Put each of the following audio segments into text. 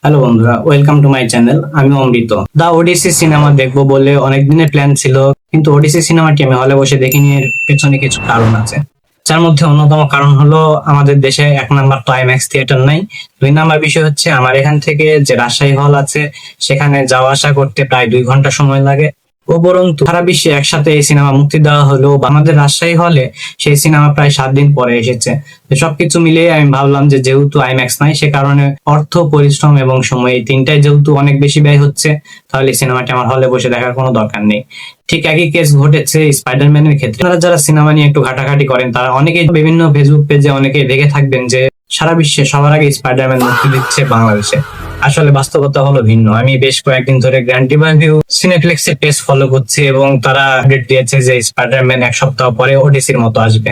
Hello বন্ধুরা, welcome to my channel. আমি অমৃত। দা ওডিসি cinema দেখবো বলে অনেক দিনের প্ল্যান ছিল, কিন্তু ওডিসি সিনেমাটি আমি হলে বসে দেখিনি। এর পেছনে কিছু কারণ আছে, যার মধ্যে অন্যতম কারণ হলো আমাদের দেশে 1 নাম্বার তো আইম্যাক্স থিয়েটার নাই। 2 নাম্বার বিষয় হচ্ছে আমার এখান থেকে যে রাজশাহী হল আছে সেখানে যাওয়া আসা করতে প্রায় 2 ঘন্টা সময় লাগে। উপরন্তু সারা বিশ্বে একসাথে এই সিনেমা মুক্তি দেওয়া হলো, আমাদের রাজশাহী হলে সেই সিনেমা প্রায় 7 দিন পরে এসেছে। তো সবকিছু মিলিয়ে আমি ভাবলাম যে যেহেতু আইম্যাক্স নাই, সে কারণে অর্থ, পরিশ্রম এবং সময় এই তিনটাই যেহেতু অনেক বেশি ব্যয় হচ্ছে, তাহলে সিনেমাটি আমার হলে বসে দেখার কোনো দরকার নেই। ঠিক একই কেস ঘটেছে স্পাইডারম্যানের ক্ষেত্রে। আপনারা যারা সিনেমা নিয়ে একটু ঘাটাঘাটি করেন তারা অনেকেই বিভিন্ন ফেসবুক পেজে অনেকেই দেখে থাকবেন যে সারা বিশ্বে সবার আগে স্পাইডারম্যান মুক্তি দিচ্ছে বাংলাদেশে। আসলে বাস্তবতা হলো ভিন্ন। আমি বেশ কয়েকদিন ধরে গ্র্যান্ড রিভিউ সিনেপ্লেক্সের পেজ ফলো করছি এবং তারা আপডেট দিয়েছে যে স্পাইডারম্যান 1 সপ্তাহ পরে ওডিসির মতো আসবে।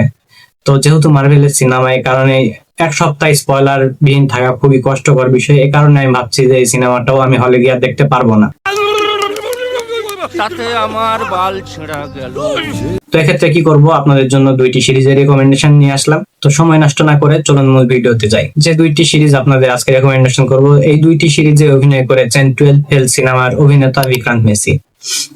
তো যেহেতু মার্ভেলের সিনেমা, এই কারণে 1 সপ্তাহ স্পয়লার বিহীন থাকা খুবই কষ্টকর বিষয়। এই কারণে আমি ভাবছি যে এই সিনেমাটাও আমি হলে গিয়ে দেখতে পারবো না। তাতে আমার বাল ছেঁড়া গেল। তো এক্ষেত্রে কি করব, আপনাদের জন্য 2টি সিরিজের রেকমেন্ডেশন নিয়ে আসলাম। তো সময় নষ্ট না করে চলুন মূল ভিডিওতে যাই। যে 2টি সিরিজ আপনাদের আজকে রেকমেন্ডেশন করব, এই 2টি সিরিজে অভিনয় করেছেন 12 ফেল সিনেমার অভিনেতা বিক্রান্ত মেসি।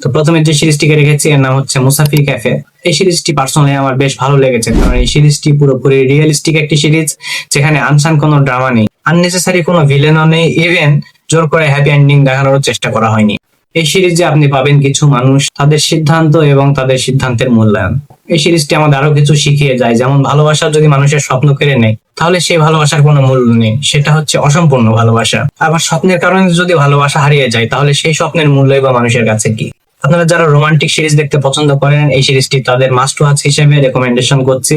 তো প্রথমে যে সিরিজটিকে রেখেছি এর নাম হচ্ছে মুসাফির ক্যাফে। এই সিরিজটি পার্সোনালি আমার বেশ ভালো লেগেছে, কারণ এই সিরিজটি পুরোপুরি রিয়েলিস্টিক একটি সিরিজ, যেখানে আনসান কোনো ড্রামা নেই, আননেসেসারি কোনো ভিলেনও নেই, ইভেন জোর করে হ্যাপি এন্ডিং দেখানোর চেষ্টা করা হয়নি। এই সিরিজে আপনি পাবেন কিছু মানুষ, তাদের সিদ্ধান্ত এবং তাদের সিদ্ধান্তের মূল্যায়ন। এই সিরিজটি আমাদের আরো কিছু শিখিয়ে যায়, যেমন ভালোবাসা যদি মানুষের স্বপ্ন কেড়ে নেয় তাহলে সেই ভালোবাসার কোনো মূল্য নেই, সেটা হচ্ছে অসম্পূর্ণ ভালোবাসা। আবার স্বপ্নের কারণে যদি ভালোবাসা হারিয়ে যায় তাহলে সেই স্বপ্নের মূল্যই বা মানুষের কাছে কি। আপনারা যারা রোমান্টিক সিরিজ দেখতে পছন্দ করেন, এই সিরিজটি তাদের মাস্ট ওয়াচ হিসেবে রেকমেন্ডেশন করছি।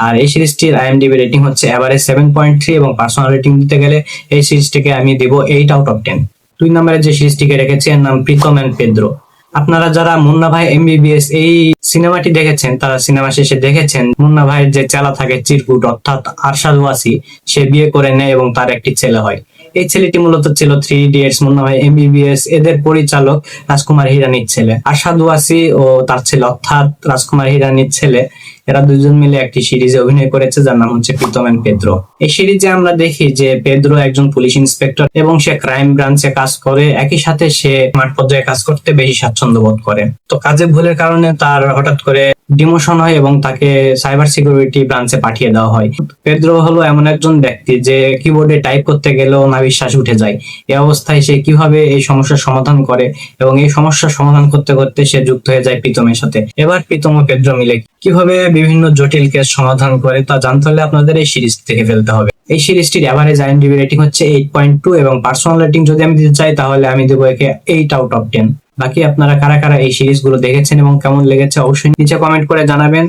আর এই সিরিজটির আইএমডিবি রেটিং হচ্ছে এভারেজ 7.3 এবং পার্সোনাল রেটিং দিতে গেলে এই সিরিজটিকে আমি দেব 8/10। 2 নম্বরের যে সিরিজটিকে রেখেছি এর নাম প্রীতম এন্ড পেদ্রো। আপনারা যারা মুন্না ভাই এমবিবিএস এই সিনেমাটি দেখেছেন তারা সিনেমা শেষে দেখেছেন মুন্না ভাইয়ের যে চেলা থাকে চিরকুট, অর্থাৎ আরশাদ ওয়াসি, সে বিয়ে করে নেয় এবং তার একটি ছেলে হয়। এই ছেলেটি মূলত ছিল 3 ইডিয়টস, মুন্না ভাই এমবিবিএস এদের পরিচালক রাজকুমার হিরানির ছেলে। আরশাদ ওয়াসি ও তার ছেলে অর্থাৎ রাজকুমার হিরানির ছেলে, এরা দুজন মিলে একটি সিরিজে অভিনয় করেছে যার নাম হচ্ছে প্রীতম এন্ড পেদ্রো। এই সিরিজে আমরা দেখি যে পেদ্রো একজন পুলিশ ইন্সপেক্টর এবং সে ক্রাইম ব্রাঞ্চে কাজ করে, একই সাথে সে মাঠ পর্যায়ে কাজ করতে বেশি স্বাচ্ছন্দ্য বোধ করে। তো কাজে ভুলের কারণে তার হঠাৎ করে ডিমোশন হয় এবং তাকে সাইবার সিকিউরিটি ব্রাঞ্চে পাঠিয়ে দেওয়া হয়। পেদ্রো হলো এমন একজন ব্যক্তি যে কিবোর্ডে টাইপ করতে গেলেও না বিশ্বাস উঠে যায়। এই অবস্থায় সে কিভাবে এই সমস্যার সমাধান করে এবং এই সমস্যার সমাধান করতে করতে সে যুক্ত হয়ে যায় প্রীতমের সাথে। এবার প্রীতম ও পেদ্রো মিলে কিভাবে বিভিন্ন জটিল কেস সমাধান করে তা জানতে হলে আপনাদের এই সিরিজ থেকে ফেলতে হবে। এই সিরিজটির এভারেজ আইএমডিবি রেটিং হচ্ছে 8.2 এবং পার্সোনাল রেটিং যদি আমি দিতে চাই তাহলে আমি দেবো একে 8/10। বাকি আপনারা কারা কারা এই সিরিজগুলো দেখেছেন এবং কেমন লেগেছে অবশ্যই নিচে কমেন্ট করে জানাবেন।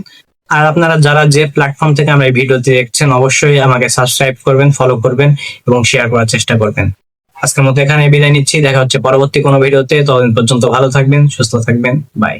আর আপনারা যারা যে প্ল্যাটফর্ম থেকে আমরা এই ভিডিওটি দেখছেন অবশ্যই আমাকে সাবস্ক্রাইব করবেন, ফলো করবেন এবং শেয়ার করার চেষ্টা করবেন। আজকের মতো এখানে বিদায় নিচ্ছি, দেখা হচ্ছে পরবর্তী কোনো ভিডিওতে। ততদিন পর্যন্ত ভালো থাকবেন, সুস্থ থাকবেন, বাই।